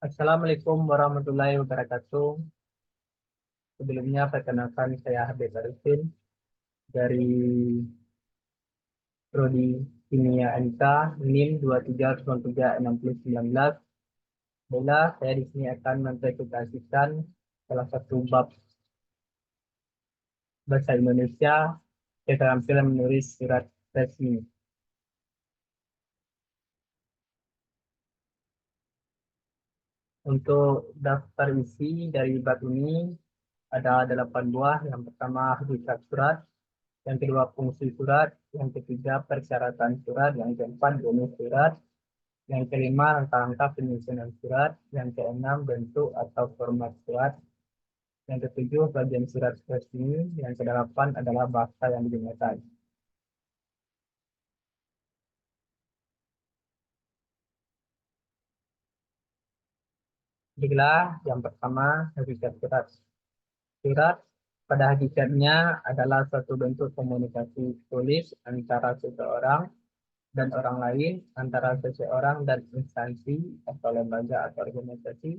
Assalamualaikum warahmatullahi wabarakatuh. Sebelumnya perkenalkan saya Habib Arifin dari Prodi Kimia NK NIM 23936019. Baiklah, saya di sini akan mempresentasikan salah satu bab bahasa Indonesia keterampilan menulis surat resmi. Untuk daftar isi dari bab ini ada 8 buah. Yang pertama hakikat surat, yang kedua fungsi surat, yang ketiga persyaratan surat, yang keempat jenis surat, yang kelima langkah-langkah penyusunan surat, yang keenam bentuk atau format surat, yang ketujuh bagian surat resmi, yang kedelapan adalah bahasa yang digunakan. Baiklah, yang pertama hakikat surat. Surat pada hakikatnya adalah suatu bentuk komunikasi tulis antara seseorang dan orang lain, antara seseorang dan instansi atau lembaga atau organisasi,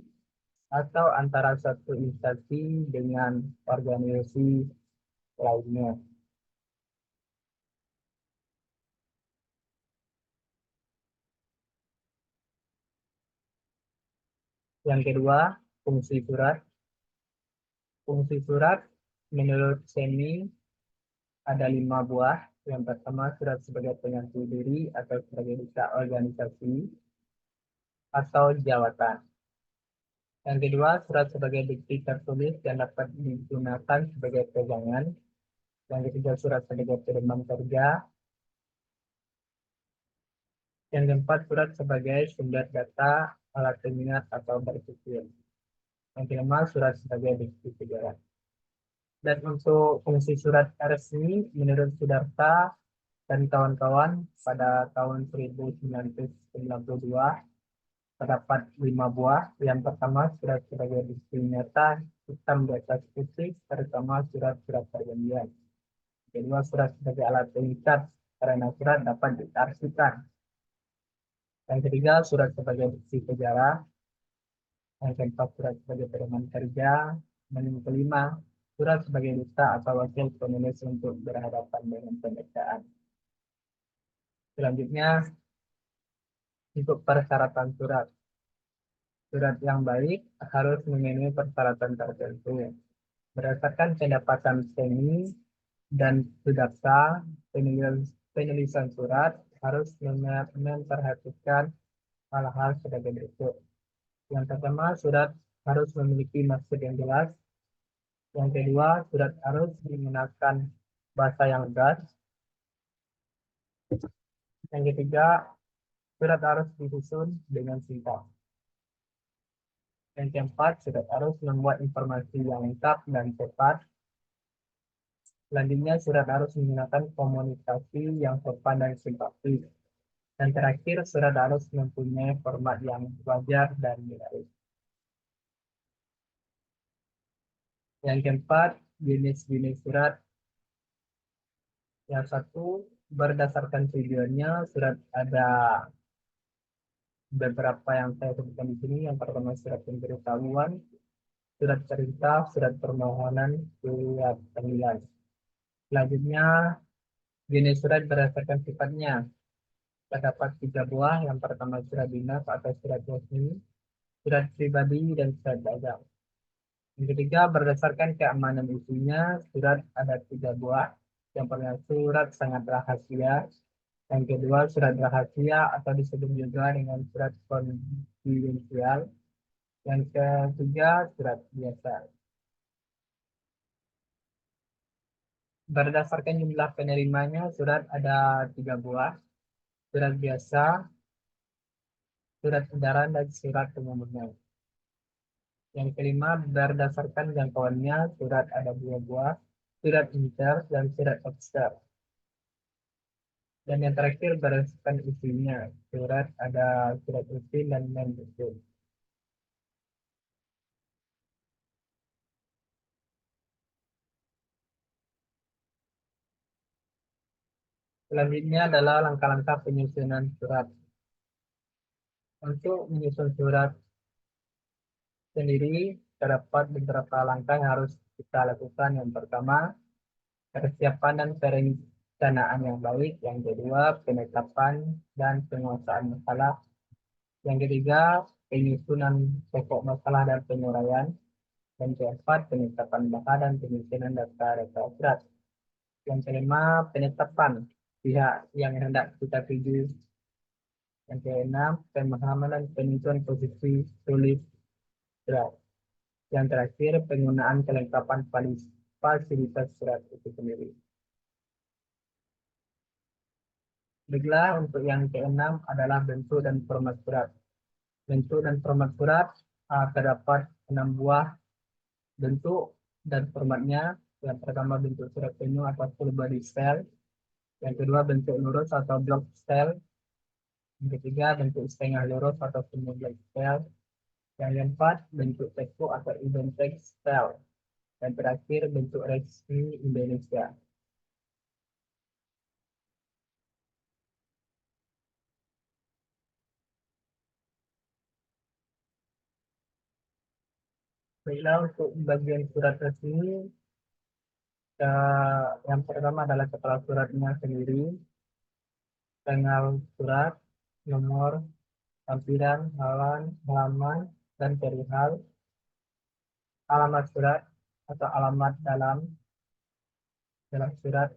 atau antara satu instansi dengan organisasi lainnya. Yang kedua, fungsi surat. Fungsi surat menurut Semi ada 5 buah. Yang pertama, surat sebagai pengantar diri atau sebagai duta organisasi atau jawatan. Yang kedua, surat sebagai bukti tertulis yang dapat digunakan sebagai pegangan. Yang ketiga, surat sebagai pedoman kerja. Yang keempat, surat sebagai sumber data, alat pengingat atau berpikir. Yang kelima, surat sebagai bukti sejarah. Dan untuk fungsi surat resmi menurut Sudarta dan kawan-kawan pada tahun 1992 terdapat 5 buah. Yang pertama, surat sebagai bukti nyata hitam di atas putih, terutama surat-surat perjanjian. Kedua, surat sebagai alat pengikat karena surat dapat diarsipkan. Yang ketiga, surat sebagai bukti sejarah. Yang keempat, surat sebagai pedoman kerja. Dan yang kelima, surat sebagai duta atau wakil penulis untuk berhadapan dengan pembacaan. Selanjutnya, untuk persyaratan surat. Surat yang baik harus memenuhi persyaratan tertentu. Berdasarkan pendapatan Semi dan Sudarsa, penulisan surat harus memperhatikan hal-hal sebagai berikut. Yang pertama, surat harus memiliki maksud yang jelas. Yang kedua, surat harus menggunakan bahasa yang tegas. Yang ketiga, surat harus disusun dengan singkat. Yang keempat, surat harus membuat informasi yang lengkap dan tepat. Selanjutnya, surat harus menggunakan komunikasi yang sopan dan simpatik. Dan terakhir, surat harus mempunyai format yang wajar dan menarik. Yang keempat, jenis-jenis surat. Yang satu, berdasarkan tujuannya, surat ada beberapa yang saya sebutkan di sini. Yang pertama, surat pemberitahuan, surat perintah, surat permohonan, surat panggilan. Selanjutnya, jenis surat berdasarkan sifatnya. Terdapat 3 buah. Yang pertama, surat dinas atau surat resmi, surat pribadi, dan surat dagang. Yang ketiga, berdasarkan keamanan isinya, surat ada 3 buah. Yang pertama, surat sangat rahasia. Yang kedua, surat rahasia atau disebut juga dengan surat konfidensial. Yang ketiga, surat biasa. Berdasarkan jumlah penerimanya, surat ada 3 buah. Surat biasa, surat edaran, dan surat pengumuman. Yang kelima, berdasarkan jangkauannya, surat ada 2 buah. Surat inter dan surat ekster. Dan yang terakhir, berdasarkan isinya, surat ada surat isi dan non isi. Selanjutnya adalah langkah-langkah penyusunan surat. Untuk menyusun surat sendiri terdapat beberapa langkah yang harus kita lakukan. Yang pertama, persiapan dan perencanaan yang baik. Yang kedua, penetapan dan penguasaan masalah. Yang ketiga, penyusunan pokok masalah dan penguraian. Yang keempat, penetapan bahan dan penyusunan data-data surat. Yang kelima, penetapan pihak yang hendak kita tuju. Yang keenam, pemahaman dan penyusunan posisi tulis surat. Yang terakhir, penggunaan kelengkapan fasilitas surat itu sendiri. Baiklah, untuk yang keenam adalah bentuk dan format surat. Bentuk dan format surat terdapat 6 buah bentuk dan formatnya. Yang pertama, bentuk surat penuh atau full body style. Yang kedua, bentuk lurus atau block style. Yang ketiga, bentuk setengah lurus atau semi block style. Yang keempat, bentuk textbook atau event text style. Dan terakhir, bentuk resmi Indonesia. Baiklah, untuk bagian surat resmi, yang pertama adalah kepala suratnya sendiri, tanggal surat, nomor, tampilan, halaman, dan perihal, alamat surat atau alamat dalam surat,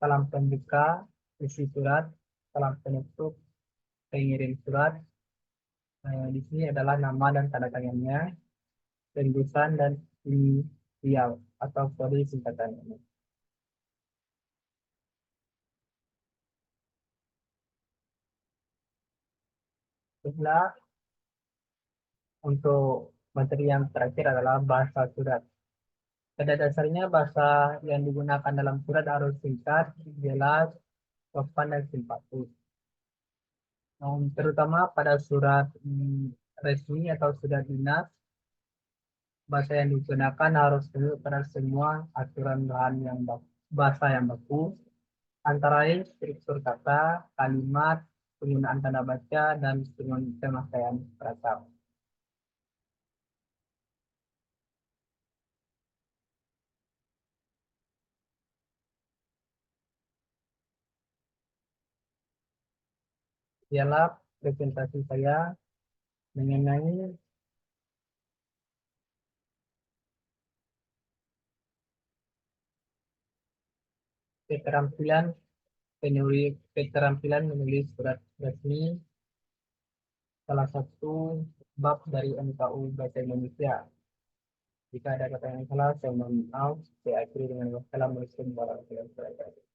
salam pembuka, isi surat, salam penutup, pengirim surat. Di sini adalah nama dan tanda tangannya, tembusan dan inisial atau kode singkatannya. Setelah untuk materi yang terakhir adalah bahasa surat. Pada dasarnya bahasa yang digunakan dalam surat harus singkat, jelas, sopan, dan simpatis. Terutama pada surat resmi atau surat dinas, bahasa yang digunakan harus tunduk pada semua aturan bahan yang bahasa yang baku, antara lain struktur kata, kalimat, penggunaan tanda baca, dan pemakaian perasaan. Ialah presentasi saya mengenai keterampilan menulis surat resmi, salah satu bab dari MKU Bahasa Indonesia. Jika ada kata yang salah, saya mohon maaf. Saya akhiri dengan wassalamualaikum warahmatullahi wabarakatuh.